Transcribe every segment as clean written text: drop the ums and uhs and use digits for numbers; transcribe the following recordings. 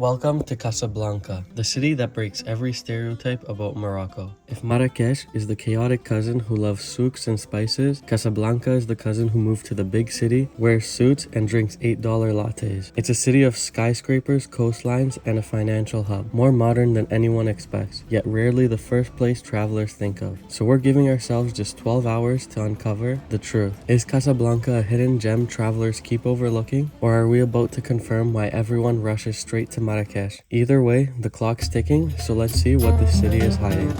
Welcome to Casablanca, the city that breaks every stereotype about Morocco. If Marrakech is the chaotic cousin who loves souks and spices, Casablanca is the cousin who moved to the big city, wears suits, and drinks $8 lattes. It's a city of skyscrapers, coastlines, and a financial hub, more modern than anyone expects, yet rarely the first place travelers think of. So we're giving ourselves just 12 hours to uncover the truth. Is Casablanca a hidden gem travelers keep overlooking, or are we about to confirm why everyone rushes straight to Marrakech? Either way, the clock's ticking, so let's see what the city is hiding.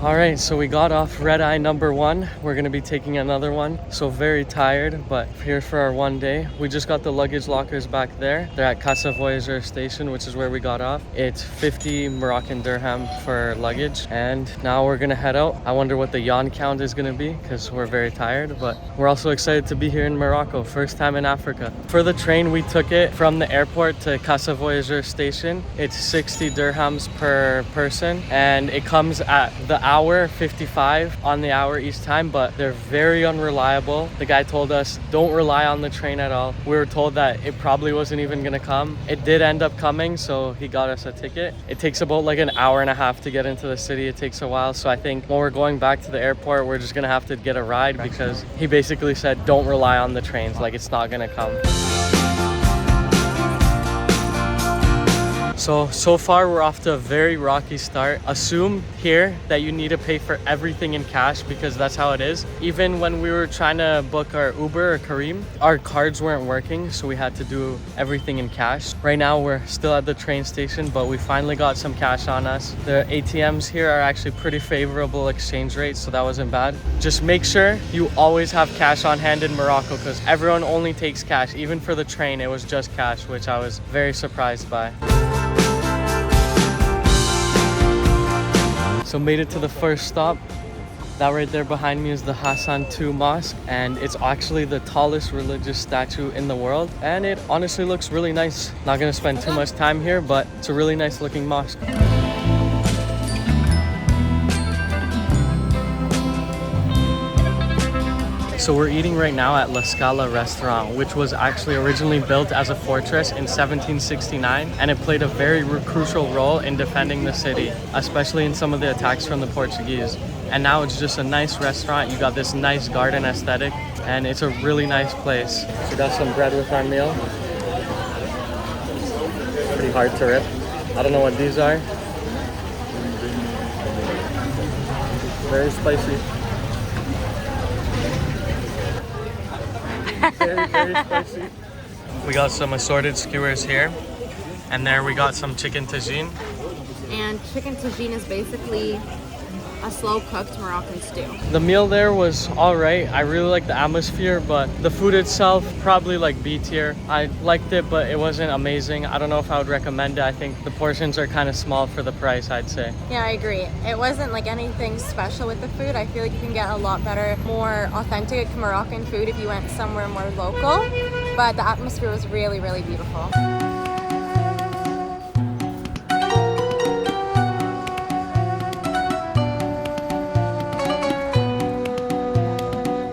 Alright, so we got off red eye number 1. We're gonna be taking another one. So very tired, but here for our one day. We just got the luggage lockers back there. They're at Casa Voyageur station, which is where we got off. It's 50 Moroccan dirham for luggage. And now we're gonna head out. I wonder what the yawn count is gonna be because we're very tired, but we're also excited to be here in Morocco. First time in Africa. For the train, we took it from the airport to Casa Voyageur station. It's 60 dirhams per person, and it comes at the hour 55 on the hour each time, but they're very unreliable. The guy told us don't rely on the train at all. We were told that it probably wasn't even gonna come. It did end up coming, so he got us a ticket. It takes about like an hour and a half to get into the city. It takes a while, so I think when we're going back to the airport, we're just gonna have to get a ride because he basically said don't rely on the trains, like it's not gonna come. So far we're off to a very rocky start. Assume here that you need to pay for everything in cash because that's how it is. Even when we were trying to book our Uber or Kareem, our cards weren't working, so we had to do everything in cash. Right now we're still at the train station, but we finally got some cash on us. The ATMs here are actually pretty favorable exchange rates, so that wasn't bad. Just make sure you always have cash on hand in Morocco because everyone only takes cash. Even for the train, it was just cash, which I was very surprised by. So made it to the first stop. That right there behind me is the Hassan Mosque, and it's actually the tallest religious statue in the world, and it honestly looks really nice. Not gonna spend too much time here, but it's a really nice looking mosque. So we're eating right now at La Scala restaurant, which was actually originally built as a fortress in 1769, and it played a very crucial role in defending the city, especially in some of the attacks from the Portuguese. And now it's just a nice restaurant. You got this nice garden aesthetic, and it's a really nice place. So we got some bread with our meal. Pretty hard to rip. I don't know what these are. Very spicy. Very spicy. We got some assorted skewers here, and there we got some chicken tagine. And chicken tagine is basically a slow-cooked Moroccan stew. The meal there was all right. I really liked the atmosphere, but the food itself, probably like B tier. I liked it, but it wasn't amazing. I don't know if I would recommend it. I think the portions are kind of small for the price, I'd say. Yeah, I agree. It wasn't like anything special with the food. I feel like you can get a lot better, more authentic Moroccan food if you went somewhere more local, but the atmosphere was really, really beautiful.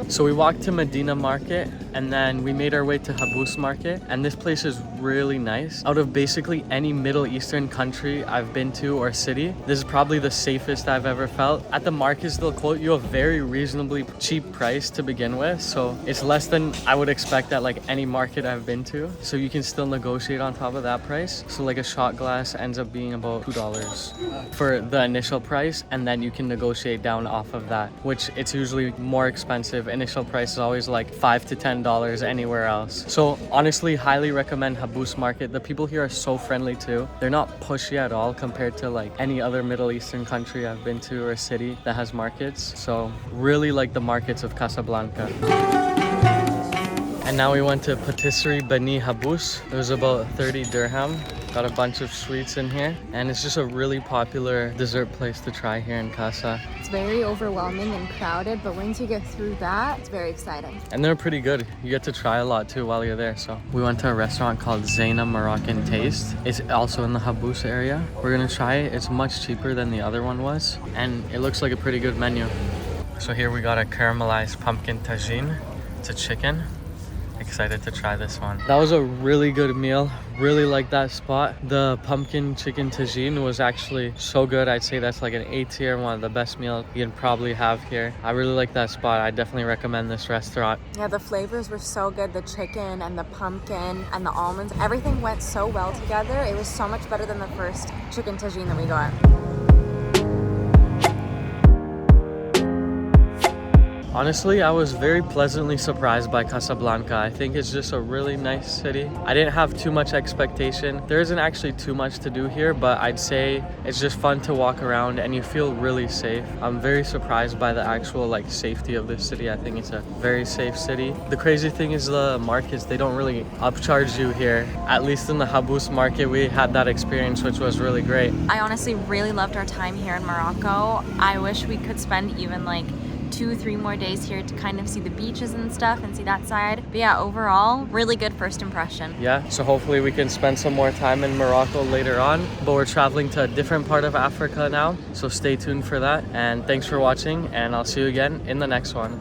So we walked to Medina Market, and then we made our way to Habous Market, and this place is really nice. Out of basically any Middle Eastern country I've been to or city, this is probably the safest I've ever felt. At the markets, they'll quote you a very reasonably cheap price to begin with, so it's less than I would expect at like any market I've been to, so you can still negotiate on top of that price. So like a shot glass ends up being about $2 for the initial price, and then you can negotiate down off of that, which it's usually more expensive. Initial price is always like $5 to $10 anywhere else. So honestly, highly recommend Habous Market. The people here are so friendly too. They're not pushy at all compared to like any other Middle Eastern country I've been to or city that has markets. So really like the markets of Casablanca. And now we went to Patisserie Beni Habous. It was about 30 dirham. Got a bunch of sweets in here, and it's just a really popular dessert place to try here in Casa. It's very overwhelming and crowded, but once you get through that, it's very exciting. And they're pretty good. You get to try a lot too while you're there. So we went to a restaurant called Zaina Moroccan Taste. It's also in the Habous area. We're gonna try it. It's much cheaper than the other one was, and it looks like a pretty good menu. So here we got a caramelized pumpkin tagine. It's a chicken. excited to try this one. That was a really good meal. Really like that spot. The pumpkin chicken tagine was actually so good. I'd say that's like an A tier, one of the best meals you can probably have here. I really like that spot. I definitely recommend this restaurant. Yeah, the flavors were so good. The chicken and the pumpkin and the almonds, everything went so well together. It was so much better than the first chicken tagine that we got. Honestly, I was very pleasantly surprised by Casablanca. I think it's just a really nice city. I didn't have too much expectation. There isn't actually too much to do here, but I'd say it's just fun to walk around and you feel really safe. I'm very surprised by the actual like safety of this city. I think it's a very safe city. The crazy thing is the markets, they don't really upcharge you here. At least in the Habous market, we had that experience, which was really great. I honestly really loved our time here in Morocco. I wish we could spend even like 2-3 more days here to kind of see the beaches and stuff and see that side. But yeah, overall, really good first impression. Yeah, so hopefully we can spend some more time in Morocco later on. But we're traveling to a different part of Africa now, so stay tuned for that. And thanks for watching, and I'll see you again in the next one.